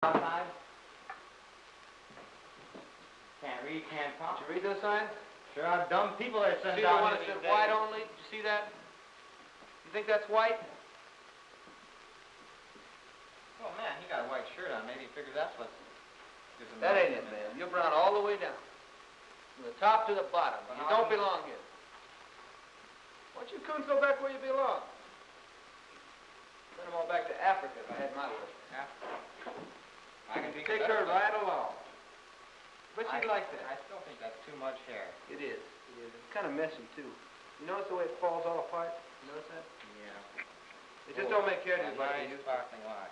Outside. Can't read, can't talk. Did you read those signs? Sure are dumb people that send See the down one that here said these white days. only? Did you see that? You think that's white? Oh man, he got a white shirt on. Maybe he figures that's what gives him. That ain't it, man. You're brown all the way down. From the top to the bottom. You don't belong here. Why don't you coons go back where you belong? Send them all back to Africa if I had my way. I can be Take her right along. But you'd like that. I still think that's too much hair. It is. It is. It's kind of messy, too. You notice the way it falls all apart? You notice that? Yeah. They just don't make hairdos like they nice used to. sparkling watch.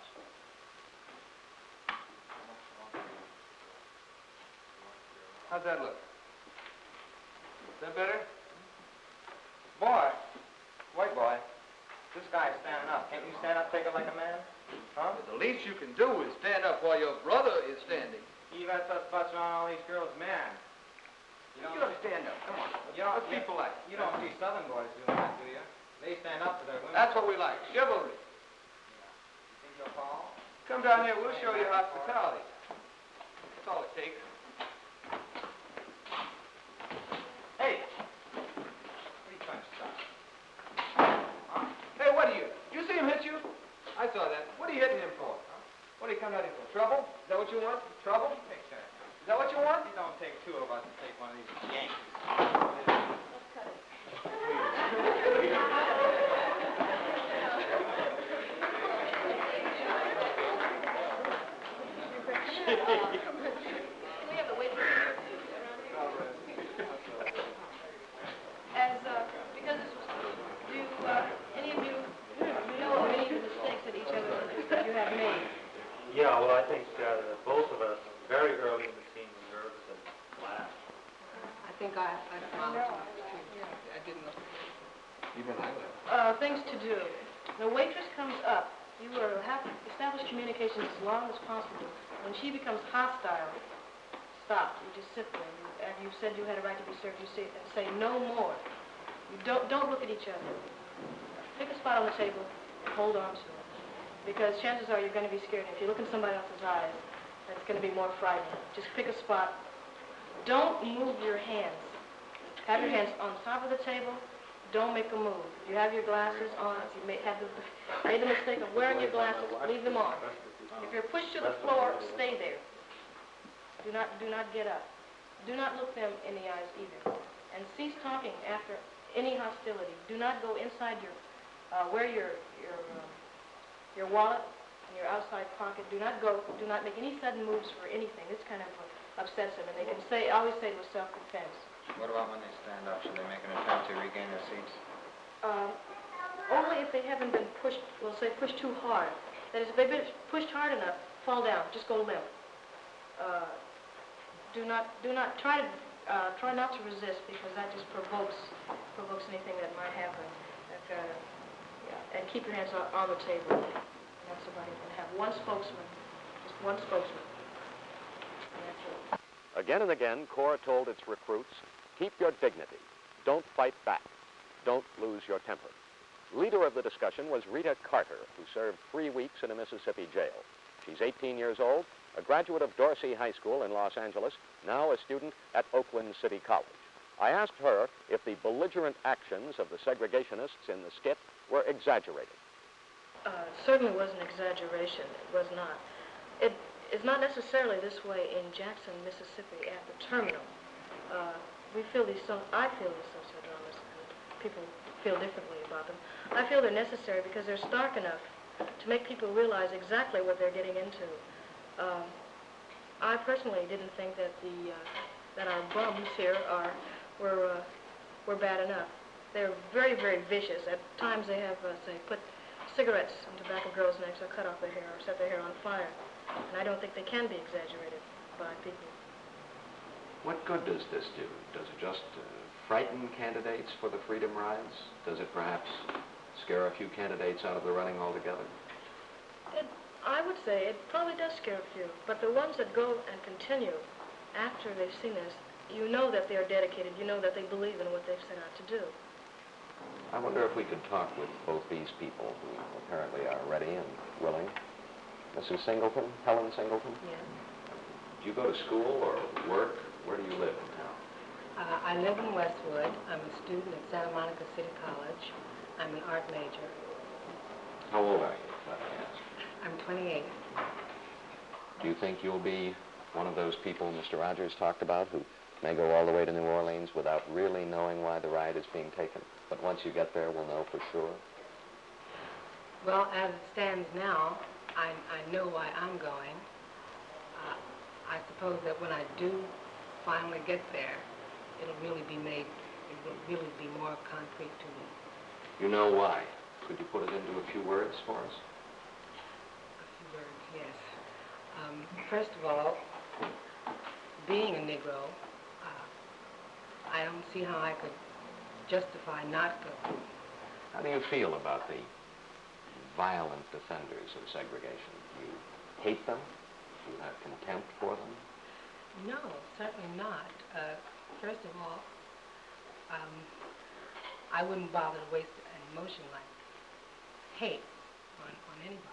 How's that look? Is that better? Boy, white boy, this guy's standing up. Can't you stand up, take it like a man? Huh? The least you can do is stand up while your brother is standing. He lets us bust around all these girls, man. You don't stand up. Come on. What's people like? You don't see Southern boys doing that, do you? They stand up for their women. That's what we like. Chivalry. Yeah. You think you'll fall? Come down here. We'll show you hospitality. That's all it takes. Hey! What are you trying to stop? Huh? Hey, what are you? You see him hit you? I saw that. What are you hitting him for? Huh? What are you coming at him for? Trouble? Is that what you want? Trouble? Take that. Is that what you want? It don't take two of us to take one of these Yankees. Let's cut it. We have the waitress here around here. Because this was, do any of you know of any of the mistakes that each other that you have made? Yeah, well, I think both of us, very early in the scene, were nervous and laughed. I think I acknowledge that. I didn't know. Even I laughed. Things to do. The waitress comes up. You will have to establish communications as long as possible. When she becomes hostile, stop. You just sit there. After you've said you had a right to be served, you sit and say no more. You don't look at each other. Pick a spot on the table and hold on to it. Because chances are you're going to be scared. If you look in somebody else's eyes, that's going to be more frightening. Just pick a spot. Don't move your hands. Have your hands on top of the table. Don't make a move. If you have your glasses on, if you made the mistake of wearing your glasses, leave them on. If you're pushed to the floor, stay there. Do not get up. Do not look them in the eyes either. And cease talking after any hostility. Do not go inside where your wallet in your outside pocket. Do not make any sudden moves for anything. This kind of upsets them, and they can always say it was self-defense. What about when they stand up? Should they make an attempt to regain their seats? Only if they haven't been pushed, we'll say pushed too hard. That is, if they've been pushed hard enough, fall down. Just go limp. Try not to resist, because that just provokes anything that might happen. And keep your hands on the table. That's about it. And have one spokesman, just one spokesman. And that's it. Again and again, Corps told its recruits, keep your dignity. Don't fight back. Don't lose your temper. Leader of the discussion was Rita Carter, who served 3 weeks in a Mississippi jail. She's 18 years old, a graduate of Dorsey High School in Los Angeles, now a student at Oakland City College. I asked her if the belligerent actions of the segregationists in the skit were exaggerated. It certainly was an exaggeration. It was not. It is not necessarily this way in Jackson, Mississippi, at the terminal. I feel these social dramas, and people feel differently about them. I feel they're necessary because they're stark enough to make people realize exactly what they're getting into. I personally didn't think that our bums here were bad enough. They're very, very vicious. At times they have, say, put cigarettes in tobacco girls' necks, or cut off their hair, or set their hair on fire. And I don't think they can be exaggerated by people. What good does this do? Does it just frighten candidates for the freedom rides? Does it perhaps scare a few candidates out of the running altogether? I would say it probably does scare a few, but the ones that go and continue after they've seen this, you know that they are dedicated, you know that they believe in what they've set out to do. I wonder if we could talk with both these people who apparently are ready and willing. Mrs. Singleton, Helen Singleton? Yes. Do you go to school or work? Where do you live in town? I live in Westwood. I'm a student at Santa Monica City College. I'm an art major. How old are you, if I may ask? I'm 28. Do you think you'll be one of those people Mr. Rogers talked about who may go all the way to New Orleans without really knowing why the ride is being taken? But once you get there, we'll know for sure. Well, as it stands now, I know why I'm going. I suppose that when I do finally get there, it will really be more concrete to me. You know why? Could you put it into a few words for us? A few words, yes. First of all, being a Negro, I don't see how I could justify not going. How do you feel about the violent defenders of segregation? Do you hate them? Do you have contempt for them? No, certainly not. First of all, I wouldn't bother to waste an emotion like hate on anybody.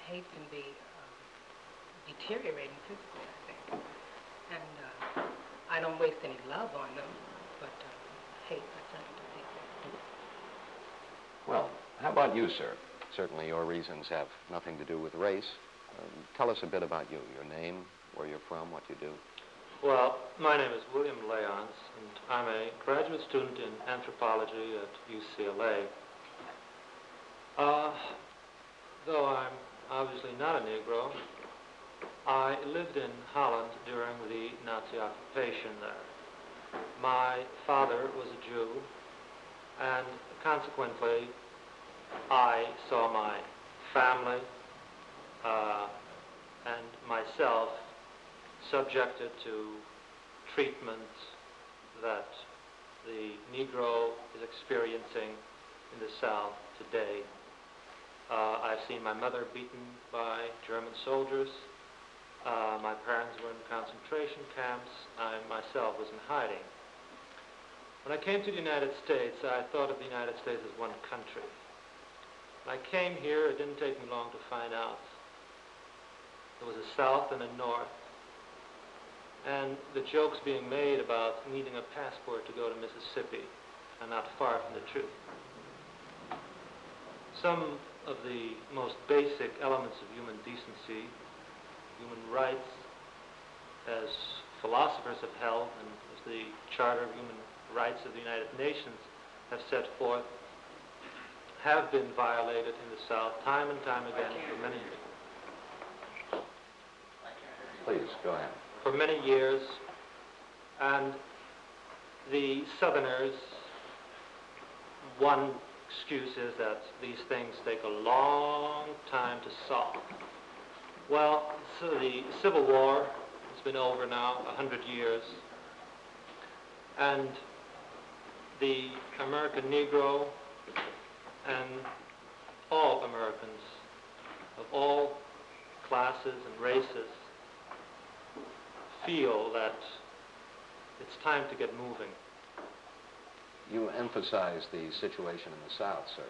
Hate can be deteriorating physically, I think. And I don't waste any love on them, but hate, I certainly don't hate them. Well, how about you, sir? Certainly your reasons have nothing to do with race. Tell us a bit about you, your name, where you're from, what you do. Well, my name is William Leons, and I'm a graduate student in anthropology at UCLA. Though I'm obviously not a Negro, I lived in Holland during the Nazi occupation there. My father was a Jew, and consequently, I saw my family and myself subjected to treatment that the Negro is experiencing in the South today. I've seen my mother beaten by German soldiers. My parents were in concentration camps. I myself was in hiding. When I came to the United States, I thought of the United States as one country. When I came here, it didn't take me long to find out. There was a South and a North. And the jokes being made about needing a passport to go to Mississippi are not far from the truth. Some of the most basic elements of human decency, human rights, as philosophers have held, and as the Charter of Human Rights of the United Nations have set forth, have been violated in the South time and time again for many years. Please, go ahead. For many years, and the Southerners, one excuse is that these things take a long time to solve. Well, so the Civil War has been over now 100 years, and the American Negro and all Americans of all classes and races feel that it's time to get moving. You emphasize the situation in the South, sir.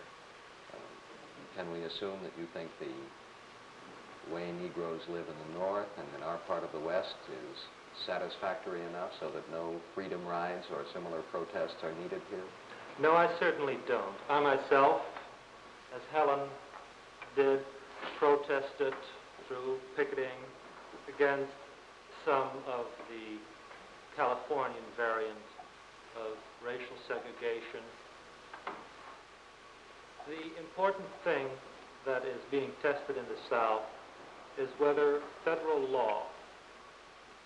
Can we assume that you think the way Negroes live in the North and in our part of the West is satisfactory enough so that no freedom rides or similar protests are needed here? No, I certainly don't. I myself, as Helen did, protested through picketing against some of the Californian variant of racial segregation. The important thing that is being tested in the South is whether federal law,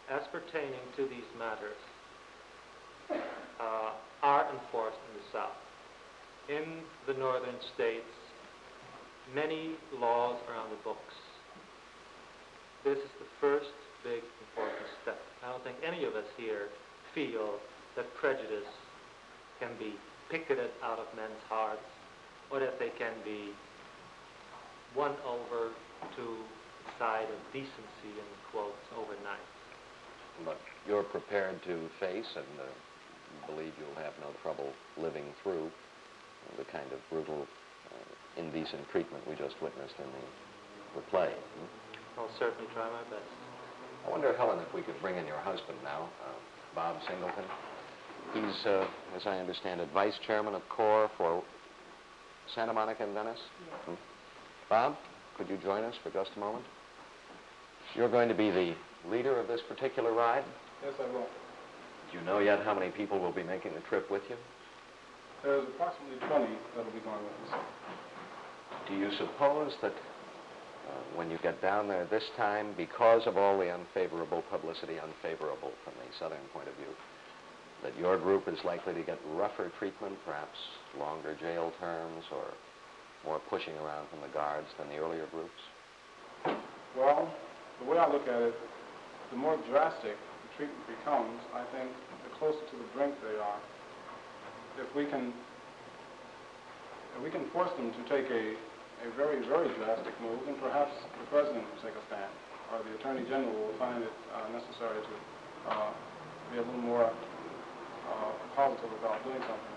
as pertaining to these matters, are enforced in the South. In the northern states, many laws are on the books. This is the first big important step. I don't think any of us here feel that prejudice can be picketed out of men's hearts, or that they can be won over to the side of decency, in quotes, overnight. But you're prepared to face and believe you'll have no trouble living through the kind of brutal, indecent treatment we just witnessed in the the play. Hmm? I'll certainly try my best. I wonder, Helen, if we could bring in your husband now, Bob Singleton. He's, as I understand it, vice chairman of CORE for Santa Monica and Venice? Yes. Hmm? Bob, could you join us for just a moment? You're going to be the leader of this particular ride? Yes, I will. Do you know yet how many people will be making the trip with you? There's approximately 20 that will be going with us. Do you suppose that when you get down there this time, because of all the unfavorable publicity, unfavorable from the Southern point of view, that your group is likely to get rougher treatment, perhaps longer jail terms or more pushing around from the guards than the earlier groups? Well, the way I look at it, the more drastic the treatment becomes, I think the closer to the brink they are. If we can force them to take a very, very drastic move, then perhaps the President will take a stand, or the Attorney General will find it necessary to be a little more positive about doing something.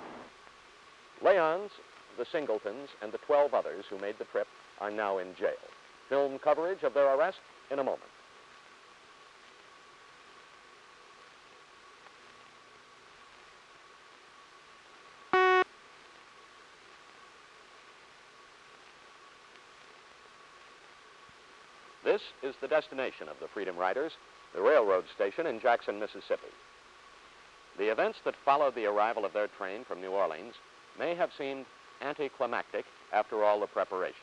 Leons, the Singletons, and the 12 others who made the trip are now in jail. Film coverage of their arrest in a moment. This is the destination of the Freedom Riders, the railroad station in Jackson, Mississippi. The events that followed the arrival of their train from New Orleans may have seemed anticlimactic after all the preparations.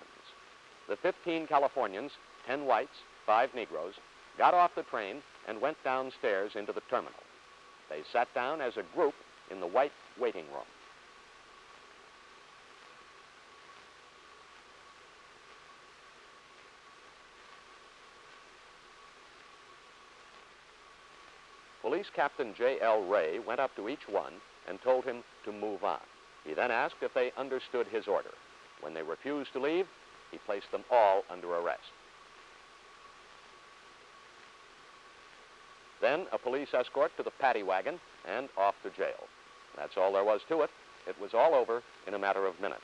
The 15 Californians, 10 whites, 5 Negroes, got off the train and went downstairs into the terminal. They sat down as a group in the white waiting room. Police Captain J.L. Ray went up to each one and told him to move on. He then asked if they understood his order. When they refused to leave, he placed them all under arrest. Then a police escort to the paddy wagon and off to jail. That's all there was to it. It was all over in a matter of minutes.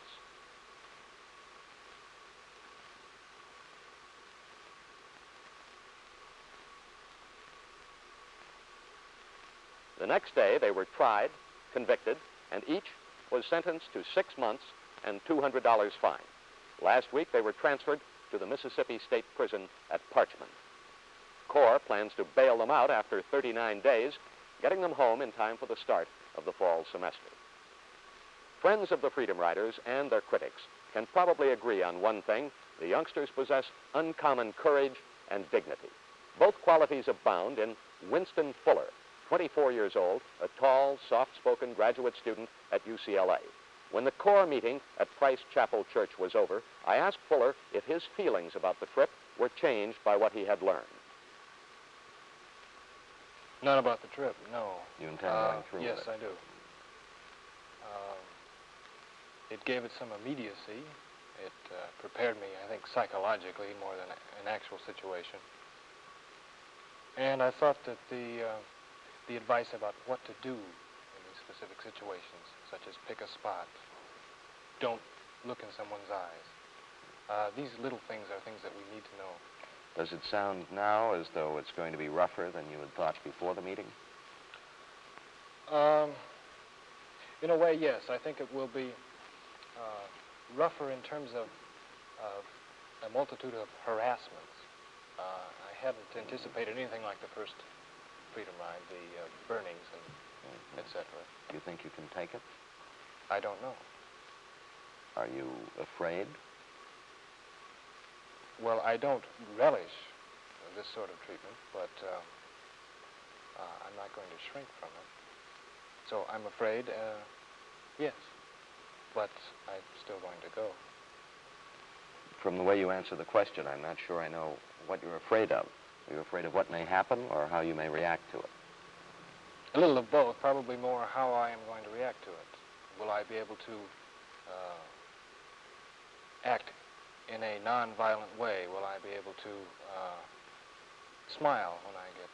The next day, they were tried, convicted, and each was sentenced to 6 months and $200 fine. Last week, they were transferred to the Mississippi State Prison at Parchman. CORE plans to bail them out after 39 days, getting them home in time for the start of the fall semester. Friends of the Freedom Riders and their critics can probably agree on one thing: the youngsters possess uncommon courage and dignity. Both qualities abound in Winston Fuller, 24 years old, a tall, soft-spoken graduate student at UCLA. When the CORE meeting at Price Chapel Church was over, I asked Fuller if his feelings about the trip were changed by what he had learned. Not about the trip, no. You intend going through yes, with it? I do. It gave it some immediacy. It prepared me, I think, psychologically more than an actual situation. And I thought that the advice about what to do in these specific situations, such as pick a spot, don't look in someone's eyes. These little things are things that we need to know. Does it sound now as though it's going to be rougher than you had thought before the meeting? In a way, yes. I think it will be rougher in terms of a multitude of harassments. I hadn't anticipated anything like the first Freedom Ride, the burnings and etc. Do you think you can take it? I don't know. Are you afraid? Well, I don't relish this sort of treatment, but I'm not going to shrink from it. So I'm afraid, yes, but I'm still going to go. From the way you answer the question, I'm not sure I know what you're afraid of. Are you afraid of what may happen or how you may react to it? A little of both, probably more how I am going to react to it. Will I be able to act in a non-violent way? Will I be able to smile when I get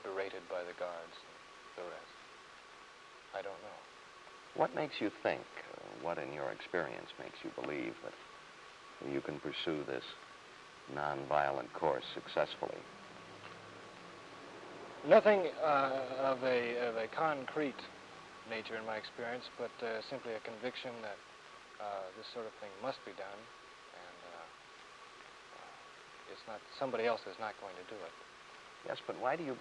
berated by the guards and the rest? I don't know. What makes you think, what in your experience makes you believe that you can pursue this nonviolent course successfully? Nothing of a concrete nature in my experience, but simply a conviction that this sort of thing must be done, and it's not, somebody else is not going to do it. Yes, but why do you